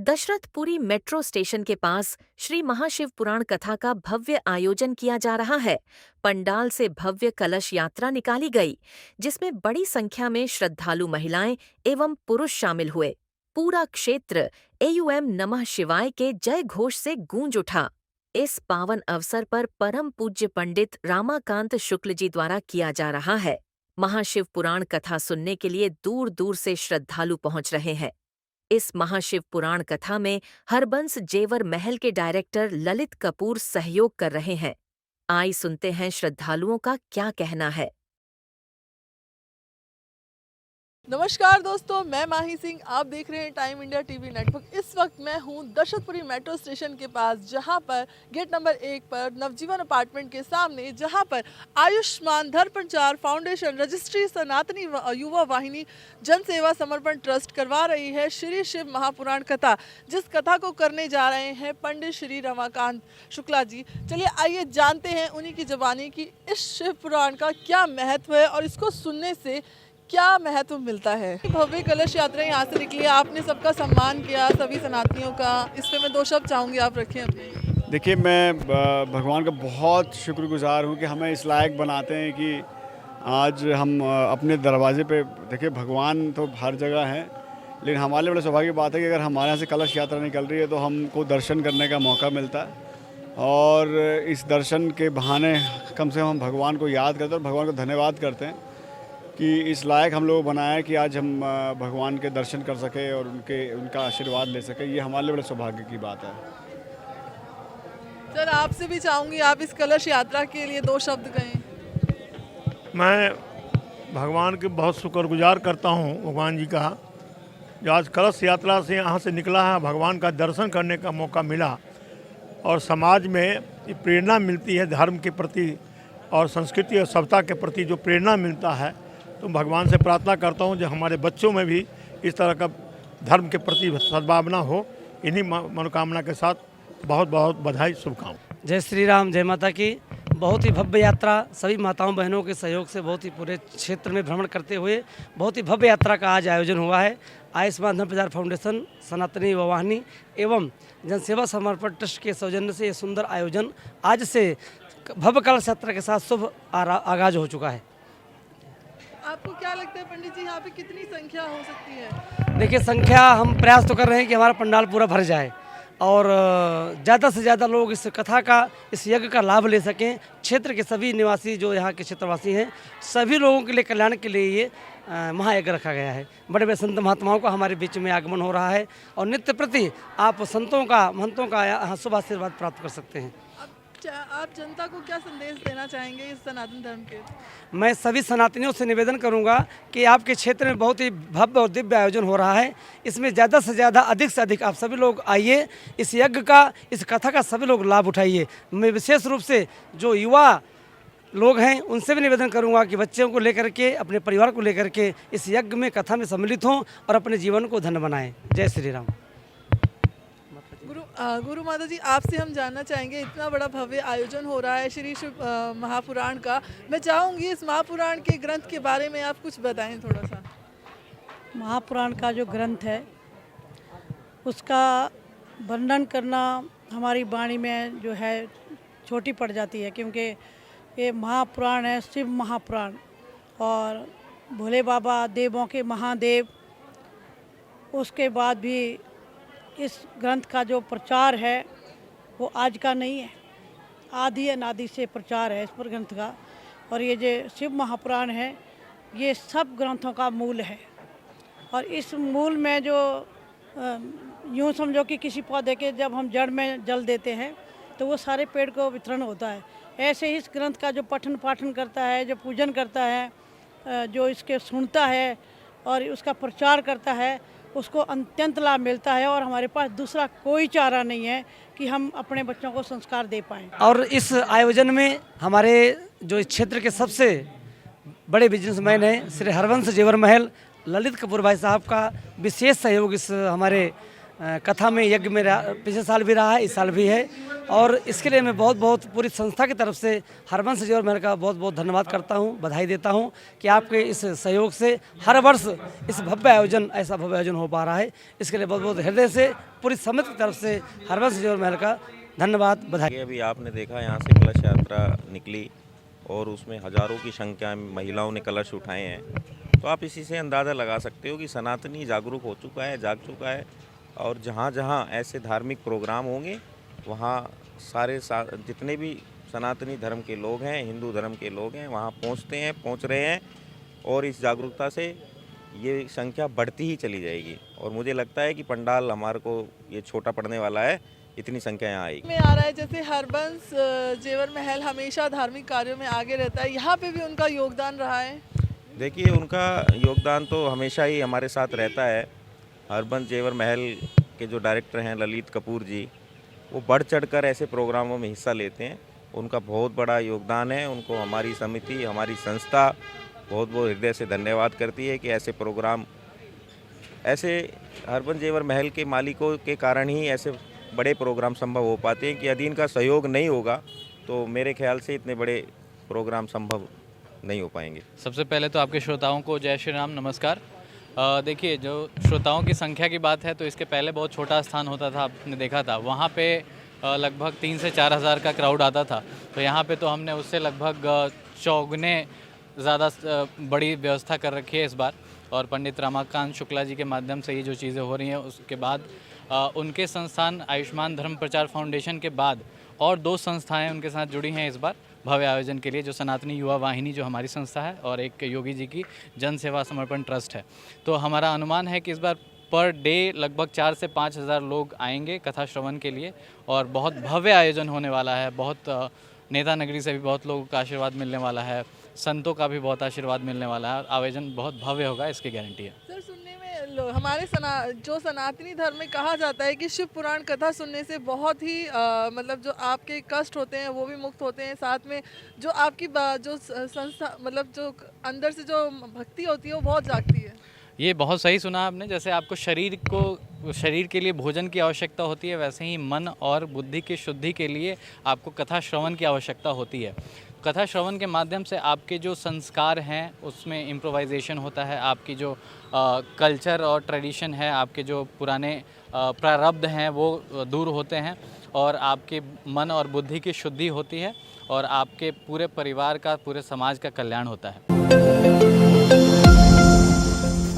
Dashrathpuri metro station के पास श्री महाशिव पुराण कथा का भव्य आयोजन किया जा रहा है। पंडाल से भव्य कलश यात्रा निकाली गई, जिसमें बड़ी संख्या में श्रद्धालु महिलाएं एवं पुरुष शामिल हुए। पूरा क्षेत्र एयूएम नमः शिवाय के जय घोष से गूंज उठा। इस पावन अवसर पर परम पूज्य पंडित रामाकांत शुक्ल जी द्वारा किया जा रहा है। महाशिव पुराण कथा सुनने के लिए दूर दूर से श्रद्धालु पहुंच रहे हैं। इस महाशिव पुराण कथा में हरबंस जेवर महल के डायरेक्टर ललित कपूर सहयोग कर रहे हैं। आइए सुनते हैं श्रद्धालुओं का क्या कहना है। नमस्कार दोस्तों, मैं माही सिंह। आप देख रहे हैं टाइम इंडिया टीवी नेटवर्क। इस वक्त मैं हूं दशरथपुरी मेट्रो स्टेशन के पास, जहां पर गेट नंबर 1 पर नवजीवन अपार्टमेंट के सामने, जहां पर आयुष्मान धर्म प्रचार फाउंडेशन रजिस्ट्री सनातनी युवा वाहिनी जन सेवा समर्पण ट्रस्ट करवा रही है श्री शिव महापुराण कथा, जिस कथा को करने जा रहे हैं पंडित श्री रमाकांत शुक्ला जी। चलिए आइए जानते हैं उन्हीं की ज़बानी कि इस शिव पुराण का क्या महत्व है और इसको सुनने से क्या महत्व मिलता है। भव्य कलश यात्रा यहाँ से निकली, आपने सबका सम्मान किया, सभी सनातनियों का। इस पे मैं 2 शब्द चाहूँगी, आप रखें अपने। देखिए, मैं भगवान का बहुत शुक्रगुजार हूँ कि हमें इस लायक बनाते हैं कि आज हम अपने दरवाजे पे, देखिए भगवान तो हर जगह है, लेकिन हमारे लिए बड़ा सौभाग्य की बात है कि अगर हमारे यहाँ से कलश यात्रा निकल रही है तो हमको दर्शन करने का मौका मिलता है। और इस दर्शन के बहाने कम से कम हम भगवान को याद करते हैं और भगवान को धन्यवाद करते हैं कि इस लायक हम लोग बनाया है कि आज हम भगवान के दर्शन कर सके और उनका आशीर्वाद ले सके। ये हमारे लिए बड़े सौभाग्य की बात है। सर, आपसे भी चाहूँगी, आप इस कलश यात्रा के लिए 2 शब्द कहें। मैं भगवान के बहुत शुक्रगुजार करता हूँ, भगवान जी का, जो आज कलश यात्रा से यहाँ से निकला है, भगवान का दर्शन करने का मौका मिला और समाज में ये प्रेरणा मिलती है धर्म के प्रति और संस्कृति और सभ्यता के प्रति जो प्रेरणा मिलता है। तो भगवान से प्रार्थना करता हूँ जो हमारे बच्चों में भी इस तरह का धर्म के प्रति सद्भावना हो। इन्हीं मनोकामना के साथ बहुत बहुत बधाई, शुभकामनाएं। जय श्री राम, जय माता की। बहुत ही भव्य यात्रा सभी माताओं बहनों के सहयोग से बहुत ही पूरे क्षेत्र में भ्रमण करते हुए बहुत ही भव्य यात्रा का आज आयोजन हुआ है। आयुष्मान धर्म प्रचार फाउंडेशन, सनातनी युवा वाहिनी एवं जनसेवा समर्पण ट्रस्ट के सौजन्य से ये सुंदर आयोजन आज से भव्य कलश यात्रा के साथ शुभ आगाज हो चुका है। आपको क्या लगता है पंडित जी, यहाँ पे कितनी संख्या हो सकती है? देखिए, संख्या हम प्रयास तो कर रहे हैं कि हमारा पंडाल पूरा भर जाए और ज़्यादा से ज़्यादा लोग इस कथा का, इस यज्ञ का लाभ ले सकें। क्षेत्र के सभी निवासी जो यहाँ के क्षेत्रवासी हैं, सभी लोगों के लिए कल्याण के लिए ये महायज्ञ रखा गया है। बड़े बड़े संत महात्माओं का हमारे बीच में आगमन हो रहा है और नित्य प्रति आप संतों का, महंतों का यहाँ शुभ आशीर्वाद प्राप्त कर सकते हैं। आप जनता को क्या संदेश देना चाहेंगे इस सनातन धर्म के? मैं सभी सनातनियों से निवेदन करूंगा कि आपके क्षेत्र में बहुत ही भव्य और दिव्य आयोजन हो रहा है। इसमें ज़्यादा से ज़्यादा, अधिक से अधिक आप सभी लोग आइए, इस यज्ञ का, इस कथा का सभी लोग लाभ उठाइए। मैं विशेष रूप से जो युवा लोग हैं उनसे भी निवेदन करूंगा कि बच्चों को लेकर के, अपने परिवार को लेकर के इस यज्ञ में, कथा में सम्मिलित हों और अपने जीवन को धन्य बनाएँ। जय श्री राम। गुरु माता जी, आपसे हम जानना चाहेंगे, इतना बड़ा भव्य आयोजन हो रहा है श्री शिव महापुराण का। मैं चाहूँगी इस महापुराण के ग्रंथ के बारे में आप कुछ बताएं थोड़ा सा। महापुराण का जो ग्रंथ है उसका वर्णन करना हमारी वाणी में जो है छोटी पड़ जाती है, क्योंकि ये महापुराण है, शिव महापुराण, और भोले बाबा देवों के महादेव। उसके बाद भी इस ग्रंथ का जो प्रचार है वो आज का नहीं है, आदि अनादि से प्रचार है इस पर ग्रंथ का। और ये जो शिव महापुराण है ये सब ग्रंथों का मूल है। और इस मूल में जो यूँ समझो कि किसी पौधे के जब हम जड़ में जल देते हैं तो वो सारे पेड़ को वितरण होता है, ऐसे ही इस ग्रंथ का जो पठन पाठन करता है, जो पूजन करता है, जो इसके सुनता है और उसका प्रचार करता है, उसको अत्यंत लाभ मिलता है। और हमारे पास दूसरा कोई चारा नहीं है कि हम अपने बच्चों को संस्कार दे पाएँ। और इस आयोजन में हमारे जो इस क्षेत्र के सबसे बड़े बिजनेसमैन हैं श्री हरबंस जेवर महल ललित कपूर भाई साहब का विशेष सहयोग इस हमारे कथा में यज्ञ में पिछले साल भी रहा है, इस साल भी है। और इसके लिए मैं बहुत बहुत पूरी संस्था की तरफ से हरबंश जेवर महल का बहुत बहुत धन्यवाद करता हूँ, बधाई देता हूँ कि आपके इस सहयोग से हर वर्ष इस भव्य आयोजन, ऐसा भव्य आयोजन हो पा रहा है। इसके लिए बहुत बहुत हृदय से पूरी समिति की तरफ से हरबंश जेवर महल का धन्यवाद, बधाई। अभी आपने देखा यहाँ से कलश यात्रा निकली और उसमें हजारों की संख्या में महिलाओं ने कलश उठाए हैं, तो आप इसी से अंदाज़ा लगा सकते हो कि सनातनी जागरूक हो चुका है, जाग चुका है। और जहाँ जहाँ ऐसे धार्मिक प्रोग्राम होंगे वहाँ सारे जितने भी सनातनी धर्म के लोग हैं, हिंदू धर्म के लोग हैं, वहाँ पहुँचते हैं, पहुँच रहे हैं। और इस जागरूकता से ये संख्या बढ़ती ही चली जाएगी। और मुझे लगता है कि पंडाल हमारे को ये छोटा पड़ने वाला है, इतनी संख्या यहाँ आएगी। में आ रहा है जैसे हरबंश जेवर महल हमेशा धार्मिक कार्यों में आगे रहता है, यहाँ पे भी उनका योगदान रहा है। देखिए, उनका योगदान तो हमेशा ही हमारे साथ रहता है। हरबंश जेवर महल के जो डायरेक्टर हैं ललित कपूर जी, वो बढ़ चढ़कर ऐसे प्रोग्रामों में हिस्सा लेते हैं। उनका बहुत बड़ा योगदान है। उनको हमारी समिति, हमारी संस्था बहुत बहुत हृदय से धन्यवाद करती है कि ऐसे प्रोग्राम, ऐसे हरबंश जेवर महल के मालिकों के कारण ही ऐसे बड़े प्रोग्राम संभव हो पाते हैं कि यदि इनका सहयोग नहीं होगा तो मेरे ख्याल से इतने बड़े प्रोग्राम संभव नहीं हो पाएंगे। सबसे पहले तो आपके श्रोताओं को जय श्री राम, नमस्कार। देखिए, जो श्रोताओं की संख्या की बात है तो इसके पहले बहुत छोटा स्थान होता था, आपने देखा था, वहाँ पे लगभग 3 से 4 हज़ार का क्राउड आता था। तो यहाँ पे तो हमने उससे लगभग चौगुने ज़्यादा बड़ी व्यवस्था कर रखी है इस बार। और पंडित रमाकांत शुक्ला जी के माध्यम से ये जो चीज़ें हो रही हैं, उसके बाद उनके संस्थान आयुष्मान धर्म प्रचार फाउंडेशन के बाद और 2 संस्थाएं उनके साथ जुड़ी हैं इस बार भव्य आयोजन के लिए, जो सनातनी युवा वाहिनी जो हमारी संस्था है और एक योगी जी की जन सेवा समर्पण ट्रस्ट है। तो हमारा अनुमान है कि इस बार पर डे लगभग 4 से 5 हज़ार लोग आएंगे कथा श्रवण के लिए और बहुत भव्य आयोजन होने वाला है। बहुत नेता नगरी से भी बहुत लोगों का आशीर्वाद मिलने वाला है, संतों का भी बहुत आशीर्वाद मिलने वाला है। आयोजन बहुत भव्य होगा, इसकी गारंटी है। सर, सुनने में हमारे जो सनातनी धर्म में कहा जाता है कि शिव पुराण कथा सुनने से बहुत ही मतलब जो आपके कष्ट होते हैं वो भी मुक्त होते हैं, साथ में जो आपकी जो संस्था, मतलब जो अंदर से जो भक्ति होती है वो बहुत जागती है। ये बहुत सही सुना आपने। जैसे आपको शरीर के लिए भोजन की आवश्यकता होती है, वैसे ही मन और बुद्धि की शुद्धि के लिए आपको कथा श्रवण की आवश्यकता होती है। कथा श्रवण के माध्यम से आपके जो संस्कार हैं उसमें इम्प्रोवाइजेशन होता है, आपकी जो कल्चर और ट्रेडिशन है, आपके जो पुराने प्रारब्ध हैं वो दूर होते हैं और आपके मन और बुद्धि की शुद्धि होती है और आपके पूरे परिवार का, पूरे समाज का कल्याण होता है।